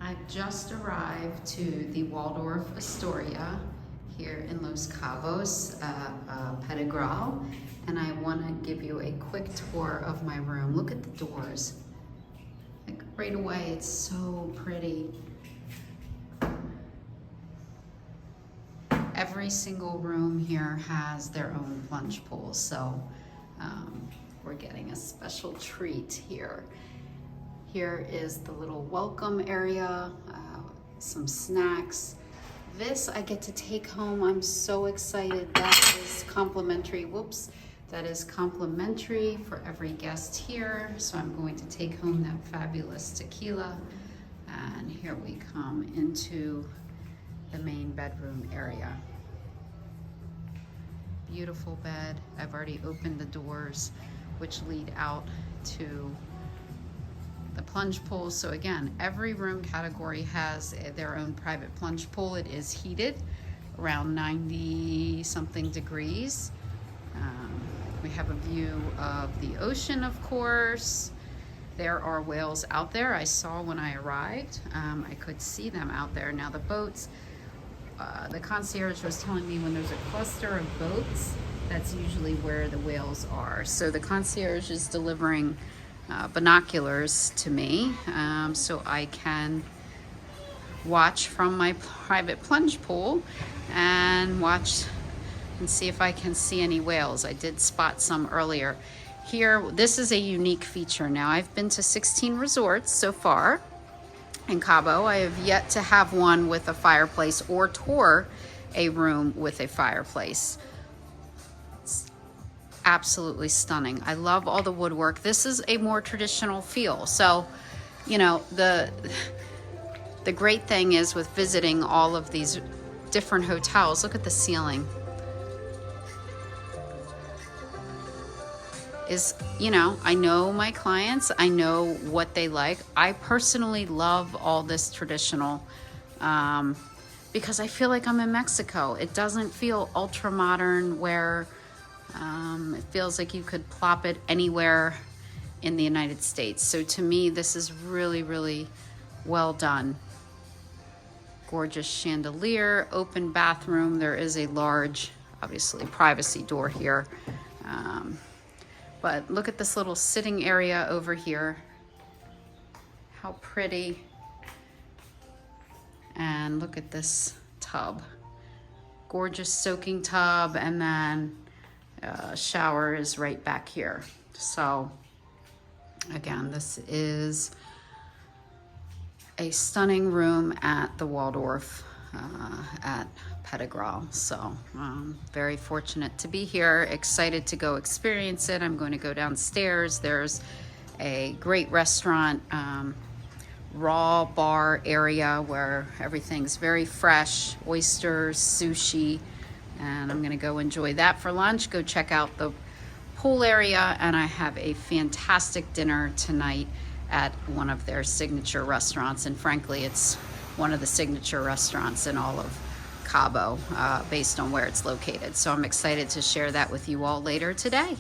I just arrived to the Waldorf Astoria here in Los Cabos, Pedregal, and I want to give you a quick tour of my room. Look at the doors. Like right away, it's so pretty. Every single room here has their own plunge pool, so we're getting a special treat here. Here is the little welcome area, some snacks. This I get to take home. I'm so excited. That is complimentary. Whoops. That is complimentary for every guest here. So I'm going to take home that fabulous tequila. And here we come into the main bedroom area. Beautiful bed. I've already opened the doors which lead out to the plunge pool. So again, every room category has their own private plunge pool. It is heated around 90 something degrees. We have a view of the ocean, of course. There are whales out there. I saw when I arrived. I could see them out there. Now the boats, the concierge was telling me when there's a cluster of boats, that's usually where the whales are. So the concierge is delivering binoculars to me so I can watch from my private plunge pool and watch and see if I can see any whales. I did spot some earlier. Here, this is a unique feature. Now, I've been to 16 resorts so far in Cabo. I have yet to have one with a fireplace or tour a room with a fireplace. Absolutely stunning. I love all the woodwork. This is a more traditional feel. So, you know, the great thing is with visiting all of these different hotels, look at the ceiling. You know, I know my clients, I know what they like. I personally love all this traditional because I feel like I'm in Mexico. It doesn't feel ultra modern where it feels like you could plop it anywhere in the United States. So to me, this is really, really well done. Gorgeous chandelier, open bathroom. There is a large, obviously, privacy door here. But look at this little sitting area over here. How pretty. And look at this tub. Gorgeous soaking tub, and then shower is right back here. So again, this is a stunning room at the Waldorf at Pedregal. So very fortunate to be here, excited to go experience it. I'm going to go downstairs. There's a great restaurant, raw bar area where everything's very fresh, oysters, sushi, and I'm gonna go enjoy that for lunch, go check out the pool area, and I have a fantastic dinner tonight at one of their signature restaurants, and frankly, it's one of the signature restaurants in all of Cabo, based on where it's located. So I'm excited to share that with you all later today.